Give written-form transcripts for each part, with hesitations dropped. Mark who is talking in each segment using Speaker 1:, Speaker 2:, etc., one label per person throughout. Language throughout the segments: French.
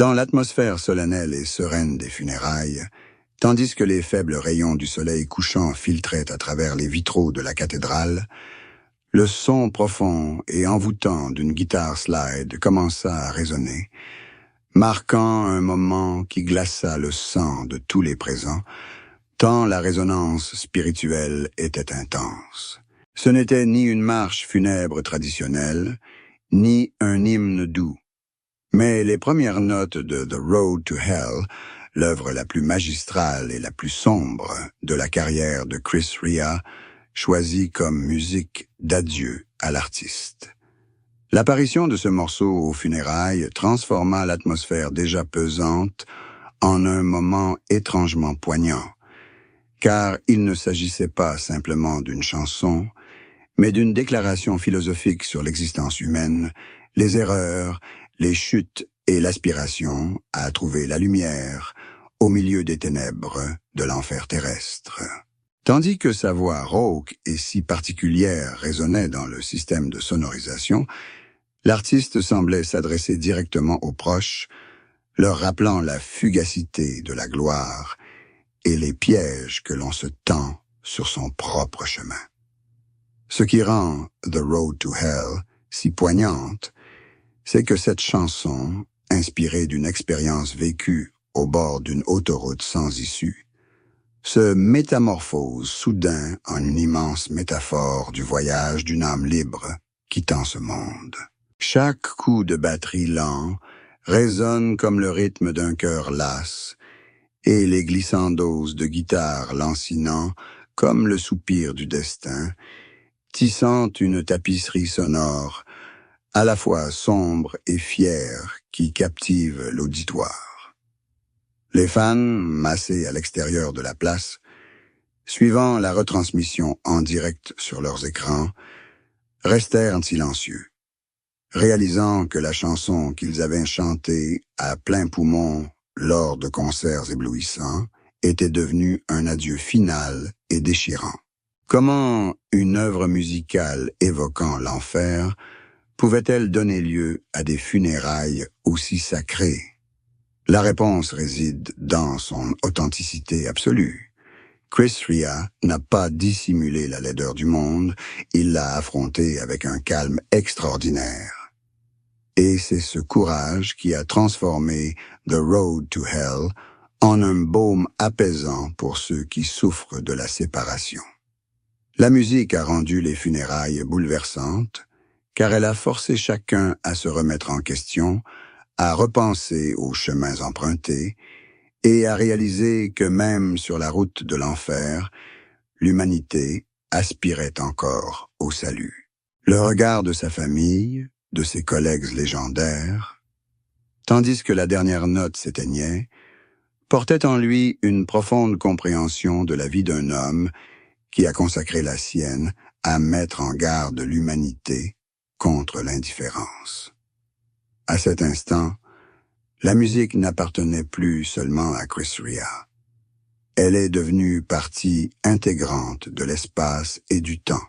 Speaker 1: Dans l'atmosphère solennelle et sereine des funérailles, tandis que les faibles rayons du soleil couchant filtraient à travers les vitraux de la cathédrale, le son profond et envoûtant d'une guitare slide commença à résonner, marquant un moment qui glaça le sang de tous les présents, tant la résonance spirituelle était intense. Ce n'était ni une marche funèbre traditionnelle, ni un hymne doux, mais les premières notes de The Road to Hell, l'œuvre la plus magistrale et la plus sombre de la carrière de Chris Rea, choisie comme musique d'adieu à l'artiste. L'apparition de ce morceau aux funérailles transforma l'atmosphère déjà pesante en un moment étrangement poignant, car il ne s'agissait pas simplement d'une chanson, mais d'une déclaration philosophique sur l'existence humaine, les erreurs, les chutes et l'aspiration à trouver la lumière au milieu des ténèbres de l'enfer terrestre. Tandis que sa voix rauque et si particulière résonnait dans le système de sonorisation, l'artiste semblait s'adresser directement aux proches, leur rappelant la fugacité de la gloire et les pièges que l'on se tend sur son propre chemin. Ce qui rend The Road to Hell si poignante, c'est que cette chanson, inspirée d'une expérience vécue au bord d'une autoroute sans issue, se métamorphose soudain en une immense métaphore du voyage d'une âme libre quittant ce monde. Chaque coup de batterie lent résonne comme le rythme d'un cœur las, et les glissandos de guitare lancinant comme le soupir du destin, tissant une tapisserie sonore à la fois sombre et fière qui captive l'auditoire. Les fans, massés à l'extérieur de la place, suivant la retransmission en direct sur leurs écrans, restèrent silencieux, réalisant que la chanson qu'ils avaient chantée à plein poumon lors de concerts éblouissants était devenue un adieu final et déchirant. Comment une œuvre musicale évoquant l'enfer pouvait-elle donner lieu à des funérailles aussi sacrées? La réponse réside dans son authenticité absolue. Chris Rea n'a pas dissimulé la laideur du monde, il l'a affrontée avec un calme extraordinaire. Et c'est ce courage qui a transformé The Road to Hell en un baume apaisant pour ceux qui souffrent de la séparation. La musique a rendu les funérailles bouleversantes, car elle a forcé chacun à se remettre en question, à repenser aux chemins empruntés et à réaliser que même sur la route de l'enfer, l'humanité aspirait encore au salut. Le regard de sa famille, de ses collègues légendaires, tandis que la dernière note s'éteignait, portait en lui une profonde compréhension de la vie d'un homme qui a consacré la sienne à mettre en garde l'humanité contre l'indifférence. À cet instant, la musique n'appartenait plus seulement à Chris Rea. Elle est devenue partie intégrante de l'espace et du temps,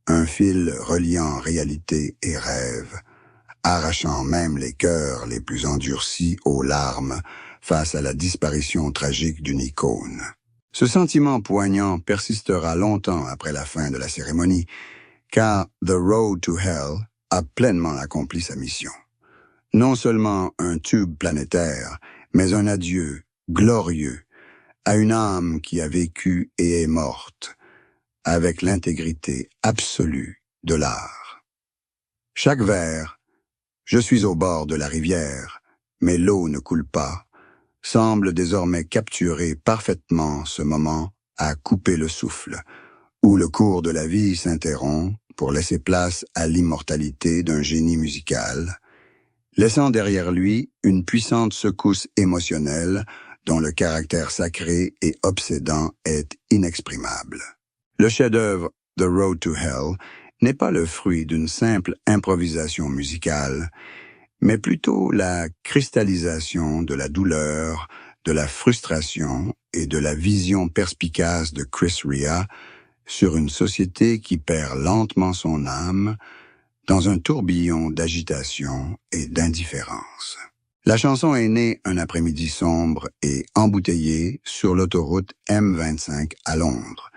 Speaker 1: un fil reliant réalité et rêve, arrachant même les cœurs les plus endurcis aux larmes face à la disparition tragique d'une icône. Ce sentiment poignant persistera longtemps après la fin de la cérémonie, car The Road to Hell a pleinement accompli sa mission. Non seulement un tube planétaire, mais un adieu glorieux à une âme qui a vécu et est morte, avec l'intégrité absolue de l'art. Chaque vers, je suis au bord de la rivière, mais l'eau ne coule pas, semble désormais capturer parfaitement ce moment à couper le souffle, où le cours de la vie s'interrompt pour laisser place à l'immortalité d'un génie musical, laissant derrière lui une puissante secousse émotionnelle dont le caractère sacré et obsédant est inexprimable. Le chef-d'œuvre The Road to Hell n'est pas le fruit d'une simple improvisation musicale, mais plutôt la cristallisation de la douleur, de la frustration et de la vision perspicace de Chris Rea sur une société qui perd lentement son âme dans un tourbillon d'agitation et d'indifférence. La chanson est née un après-midi sombre et embouteillé sur l'autoroute M25 à Londres.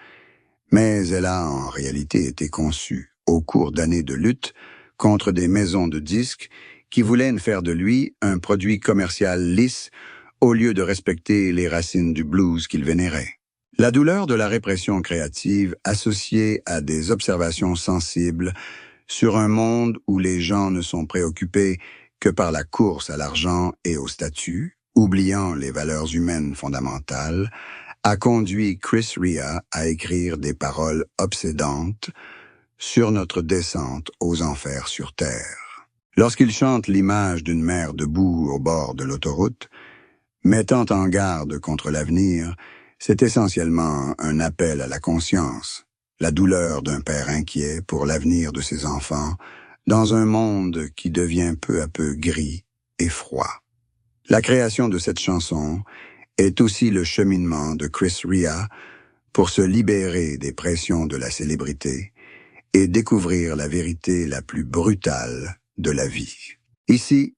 Speaker 1: Mais elle a en réalité été conçue au cours d'années de lutte contre des maisons de disques qui voulaient faire de lui un produit commercial lisse au lieu de respecter les racines du blues qu'il vénérait. La douleur de la répression créative associée à des observations sensibles sur un monde où les gens ne sont préoccupés que par la course à l'argent et au statut, oubliant les valeurs humaines fondamentales, a conduit Chris Rea à écrire des paroles obsédantes sur notre descente aux enfers sur Terre. Lorsqu'il chante l'image d'une mère debout au bord de l'autoroute, mettant en garde contre l'avenir, c'est essentiellement un appel à la conscience, la douleur d'un père inquiet pour l'avenir de ses enfants, dans un monde qui devient peu à peu gris et froid. La création de cette chanson est aussi le cheminement de Chris Rea pour se libérer des pressions de la célébrité et découvrir la vérité la plus brutale de la vie. Ici,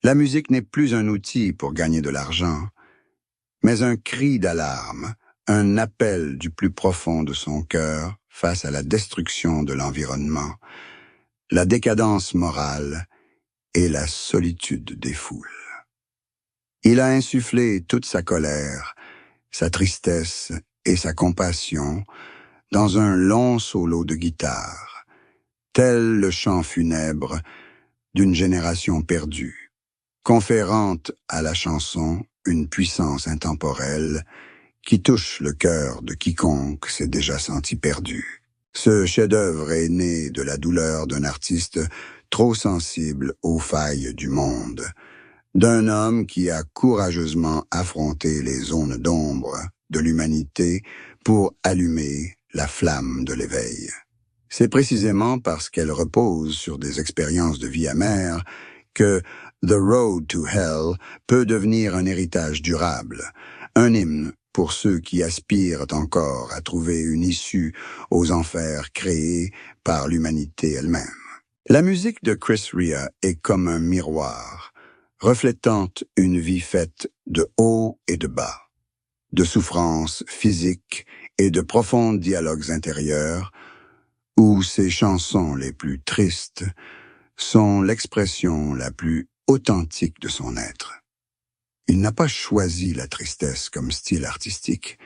Speaker 1: la musique n'est plus un outil pour gagner de l'argent, mais un cri d'alarme, un appel du plus profond de son cœur face à la destruction de l'environnement, la décadence morale et la solitude des foules. Il a insufflé toute sa colère, sa tristesse et sa compassion dans un long solo de guitare, tel le chant funèbre d'une génération perdue, conférant à la chanson une puissance intemporelle qui touche le cœur de quiconque s'est déjà senti perdu. Ce chef-d'œuvre est né de la douleur d'un artiste trop sensible aux failles du monde, d'un homme qui a courageusement affronté les zones d'ombre de l'humanité pour allumer la flamme de l'éveil. C'est précisément parce qu'elle repose sur des expériences de vie amères que The Road to Hell peut devenir un héritage durable, un hymne pour ceux qui aspirent encore à trouver une issue aux enfers créés par l'humanité elle-même. La musique de Chris Rea est comme un miroir, reflétant une vie faite de haut et de bas, de souffrances physiques et de profonds dialogues intérieurs, où ses chansons les plus tristes sont l'expression la plus authentique de son être. Il n'a pas choisi la tristesse comme style artistique,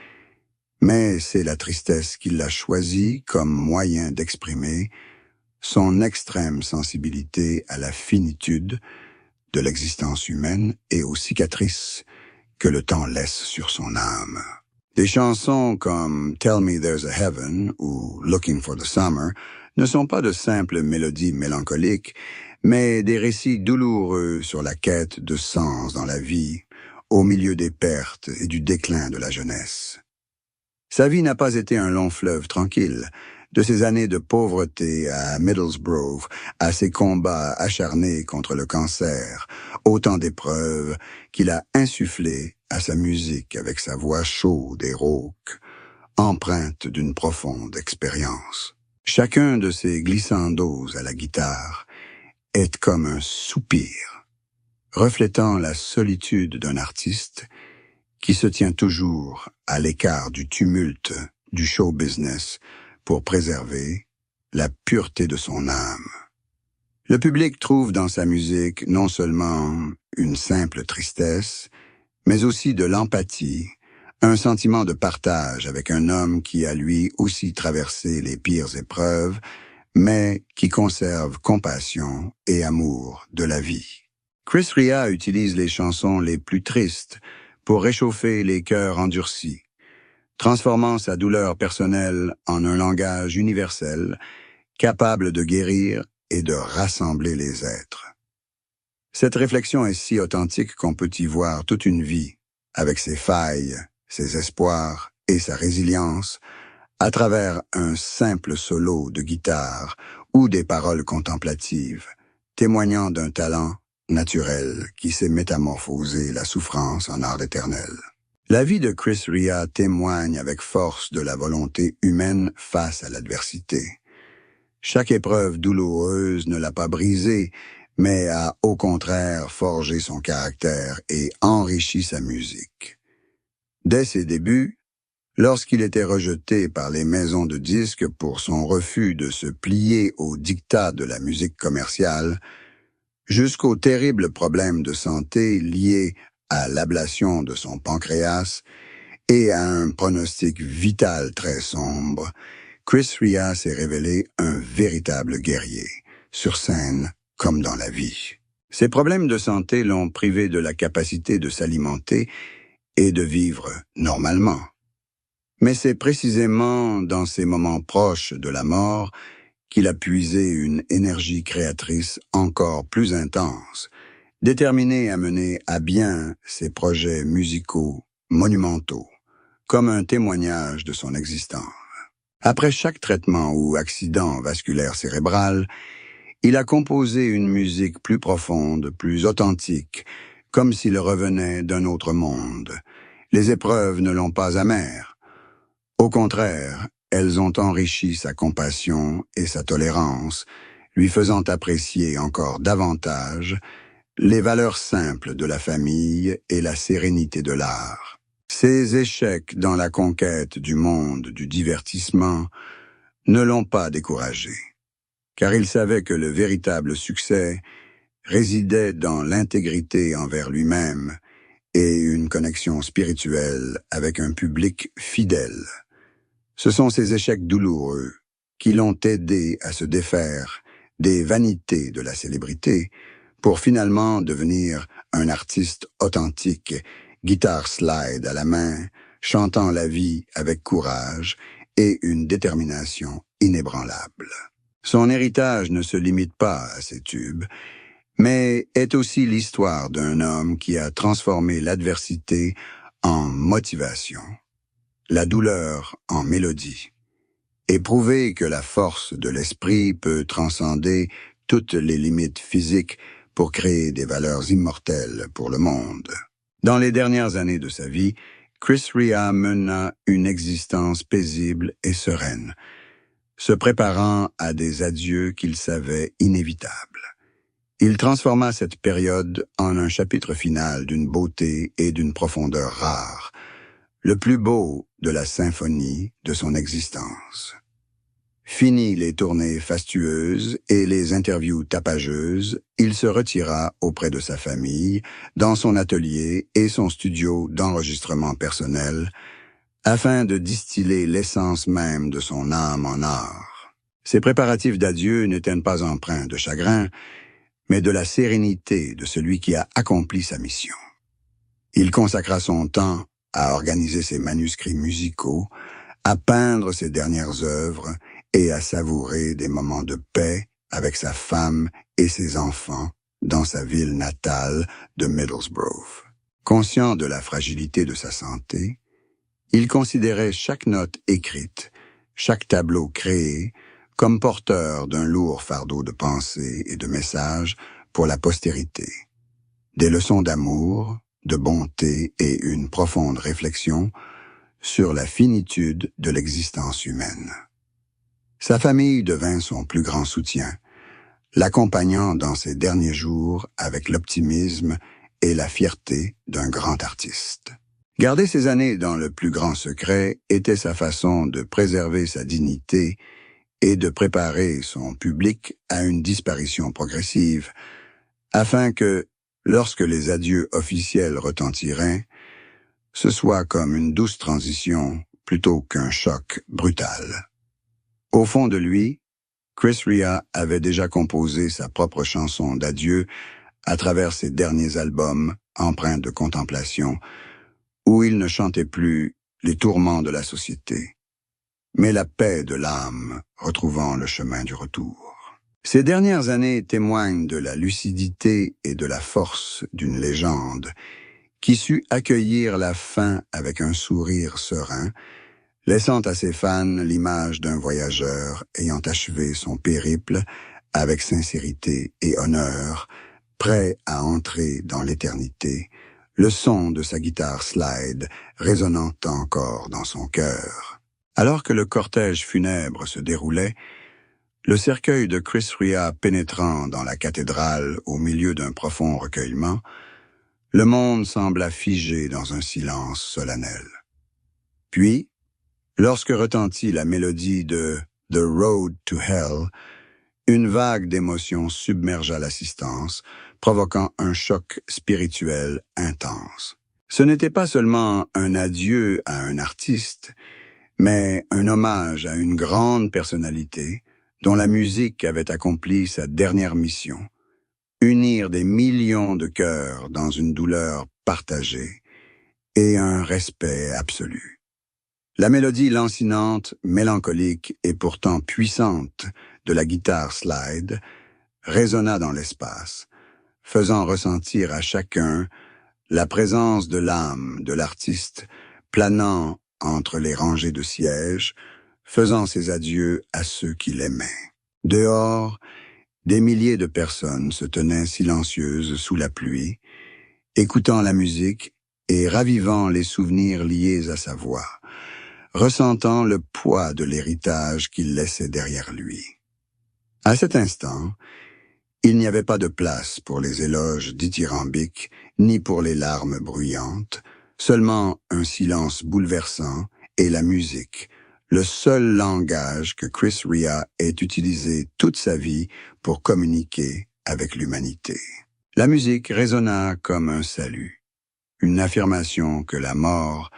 Speaker 1: mais c'est la tristesse qu'il a choisie comme moyen d'exprimer son extrême sensibilité à la finitude de l'existence humaine et aux cicatrices que le temps laisse sur son âme. Des chansons comme Tell Me There's a Heaven ou Looking for the Summer ne sont pas de simples mélodies mélancoliques, mais des récits douloureux sur la quête de sens dans la vie, au milieu des pertes et du déclin de la jeunesse. Sa vie n'a pas été un long fleuve tranquille, de ses années de pauvreté à Middlesbrough, à ses combats acharnés contre le cancer, autant d'épreuves qu'il a insufflées à sa musique avec sa voix chaude et rauque, empreinte d'une profonde expérience. Chacun de ces glissandos à la guitare est comme un soupir, reflétant la solitude d'un artiste qui se tient toujours à l'écart du tumulte du show business pour préserver la pureté de son âme. Le public trouve dans sa musique non seulement une simple tristesse, mais aussi de l'empathie, un sentiment de partage avec un homme qui a lui aussi traversé les pires épreuves, mais qui conserve compassion et amour de la vie. Chris Rea utilise les chansons les plus tristes pour réchauffer les cœurs endurcis, transformant sa douleur personnelle en un langage universel, capable de guérir et de rassembler les êtres. Cette réflexion est si authentique qu'on peut y voir toute une vie, avec ses failles, ses espoirs et sa résilience, à travers un simple solo de guitare ou des paroles contemplatives, témoignant d'un talent naturel qui sait métamorphoser la souffrance en art éternel. La vie de Chris Rea témoigne avec force de la volonté humaine face à l'adversité. Chaque épreuve douloureuse ne l'a pas brisé, mais a au contraire forgé son caractère et enrichi sa musique. Dès ses débuts, lorsqu'il était rejeté par les maisons de disques pour son refus de se plier aux diktats de la musique commerciale, jusqu'aux terribles problèmes de santé liés à l'ablation de son pancréas et à un pronostic vital très sombre, Chris Rea s'est révélé un véritable guerrier, sur scène comme dans la vie. Ses problèmes de santé l'ont privé de la capacité de s'alimenter et de vivre normalement. Mais c'est précisément dans ces moments proches de la mort qu'il a puisé une énergie créatrice encore plus intense, déterminé à mener à bien ses projets musicaux monumentaux, comme un témoignage de son existence. Après chaque traitement ou accident vasculaire cérébral, il a composé une musique plus profonde, plus authentique, comme s'il revenait d'un autre monde. Les épreuves ne l'ont pas amer. Au contraire, elles ont enrichi sa compassion et sa tolérance, lui faisant apprécier encore davantage les valeurs simples de la famille et la sérénité de l'art. Ses échecs dans la conquête du monde du divertissement ne l'ont pas découragé, car il savait que le véritable succès résidait dans l'intégrité envers lui-même et une connexion spirituelle avec un public fidèle. Ce sont ces échecs douloureux qui l'ont aidé à se défaire des vanités de la célébrité pour finalement devenir un artiste authentique, guitare slide à la main, chantant la vie avec courage et une détermination inébranlable. Son héritage ne se limite pas à ses tubes, mais est aussi l'histoire d'un homme qui a transformé l'adversité en motivation, la douleur en mélodie, et prouvé que la force de l'esprit peut transcender toutes les limites physiques pour créer des valeurs immortelles pour le monde. Dans les dernières années de sa vie, Chris Rea mena une existence paisible et sereine, se préparant à des adieux qu'il savait inévitables. Il transforma cette période en un chapitre final d'une beauté et d'une profondeur rares, le plus beau de la symphonie de son existence. Fini les tournées fastueuses et les interviews tapageuses, il se retira auprès de sa famille, dans son atelier et son studio d'enregistrement personnel, afin de distiller l'essence même de son âme en art. Ses préparatifs d'adieu n'étaient pas empreints de chagrin, mais de la sérénité de celui qui a accompli sa mission. Il consacra son temps à organiser ses manuscrits musicaux, à peindre ses dernières œuvres et à savourer des moments de paix avec sa femme et ses enfants dans sa ville natale de Middlesbrough. Conscient de la fragilité de sa santé, il considérait chaque note écrite, chaque tableau créé, comme porteur d'un lourd fardeau de pensées et de messages pour la postérité. Des leçons d'amour, de bonté et une profonde réflexion sur la finitude de l'existence humaine. Sa famille devint son plus grand soutien, l'accompagnant dans ses derniers jours avec l'optimisme et la fierté d'un grand artiste. Garder ces années dans le plus grand secret était sa façon de préserver sa dignité et de préparer son public à une disparition progressive, afin que, lorsque les adieux officiels retentiraient, ce soit comme une douce transition plutôt qu'un choc brutal. Au fond de lui, Chris Rea avait déjà composé sa propre chanson d'adieu à travers ses derniers albums empreints de contemplation, où il ne chantait plus les tourments de la société, mais la paix de l'âme retrouvant le chemin du retour. Ces dernières années témoignent de la lucidité et de la force d'une légende qui sut accueillir la fin avec un sourire serein, laissant à ses fans l'image d'un voyageur ayant achevé son périple avec sincérité et honneur, prêt à entrer dans l'éternité, le son de sa guitare slide résonnant encore dans son cœur. Alors que le cortège funèbre se déroulait, Le cercueil de Chris Rea pénétrant dans la cathédrale au milieu d'un profond recueillement, le monde sembla figé dans un silence solennel. Puis, lorsque retentit la mélodie de The Road to Hell, une vague d'émotions submergea l'assistance, provoquant un choc spirituel intense. Ce n'était pas seulement un adieu à un artiste, mais un hommage à une grande personnalité dont la musique avait accompli sa dernière mission, unir des millions de cœurs dans une douleur partagée et un respect absolu. La mélodie lancinante, mélancolique et pourtant puissante de la guitare slide résonna dans l'espace, faisant ressentir à chacun la présence de l'âme de l'artiste planant entre les rangées de sièges, faisant ses adieux à ceux qui l'aimaient. Dehors, des milliers de personnes se tenaient silencieuses sous la pluie, écoutant la musique et ravivant les souvenirs liés à sa voix, ressentant le poids de l'héritage qu'il laissait derrière lui. À cet instant, il n'y avait pas de place pour les éloges dithyrambiques, ni pour les larmes bruyantes, seulement un silence bouleversant et la musique, le seul langage que Chris Rea ait utilisé toute sa vie pour communiquer avec l'humanité. La musique résonna comme un salut, une affirmation que la mort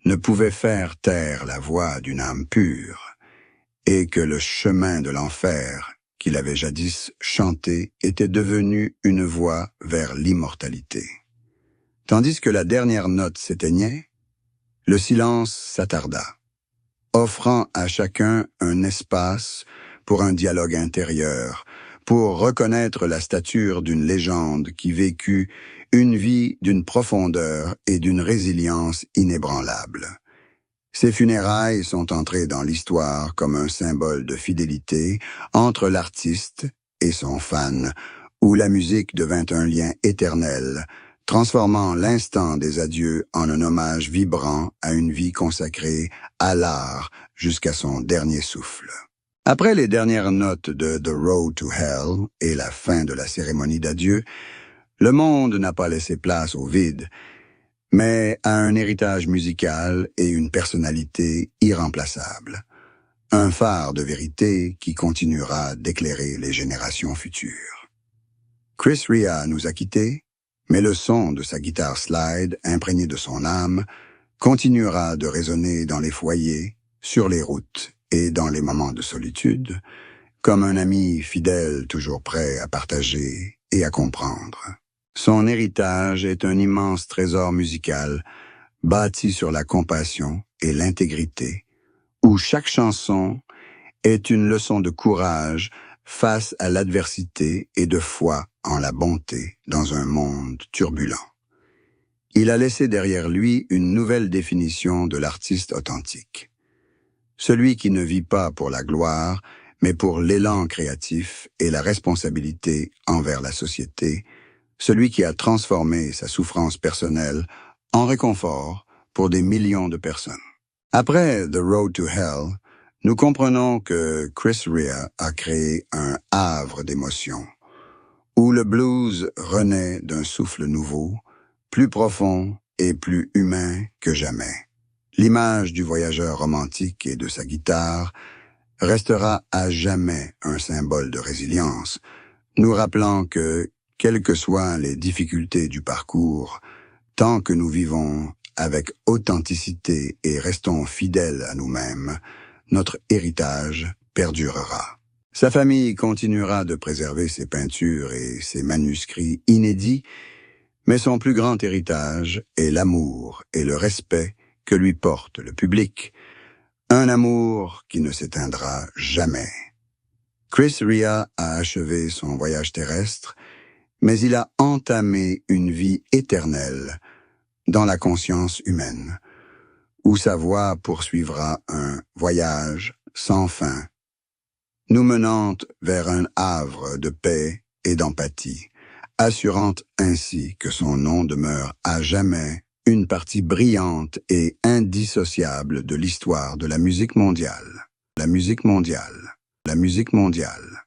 Speaker 1: ne pouvait faire taire la voix d'une âme pure, et que le chemin de l'enfer qu'il avait jadis chanté était devenu une voie vers l'immortalité. Tandis que la dernière note s'éteignait, le silence s'attarda, offrant à chacun un espace pour un dialogue intérieur, pour reconnaître la stature d'une légende qui vécut une vie d'une profondeur et d'une résilience inébranlables. Ces funérailles sont entrées dans l'histoire comme un symbole de fidélité entre l'artiste et son fan, où la musique devint un lien éternel, transformant l'instant des adieux en un hommage vibrant à une vie consacrée à l'art jusqu'à son dernier souffle. Après les dernières notes de The Road to Hell et la fin de la cérémonie d'adieu, le monde n'a pas laissé place au vide, mais à un héritage musical et une personnalité irremplaçable. Un phare de vérité qui continuera d'éclairer les générations futures. Chris Rea nous a quittés, mais le son de sa guitare slide, imprégné de son âme, continuera de résonner dans les foyers, sur les routes et dans les moments de solitude, comme un ami fidèle toujours prêt à partager et à comprendre. Son héritage est un immense trésor musical, bâti sur la compassion et l'intégrité, où chaque chanson est une leçon de courage face à l'adversité et de foi en la bonté dans un monde turbulent. Il a laissé derrière lui une nouvelle définition de l'artiste authentique. Celui qui ne vit pas pour la gloire, mais pour l'élan créatif et la responsabilité envers la société, celui qui a transformé sa souffrance personnelle en réconfort pour des millions de personnes. Après The Road to Hell, nous comprenons que Chris Rea a créé un havre d'émotions, où le blues renaît d'un souffle nouveau, plus profond et plus humain que jamais. L'image du voyageur romantique et de sa guitare restera à jamais un symbole de résilience, nous rappelant que, quelles que soient les difficultés du parcours, tant que nous vivons avec authenticité et restons fidèles à nous-mêmes, notre héritage perdurera. Sa famille continuera de préserver ses peintures et ses manuscrits inédits, mais son plus grand héritage est l'amour et le respect que lui porte le public, un amour qui ne s'éteindra jamais. Chris Rea a achevé son voyage terrestre, mais il a entamé une vie éternelle dans la conscience humaine, où sa voix poursuivra un voyage sans fin, nous menant vers un havre de paix et d'empathie, assurant ainsi que son nom demeure à jamais une partie brillante et indissociable de l'histoire de la musique mondiale. La musique mondiale. la musique mondiale.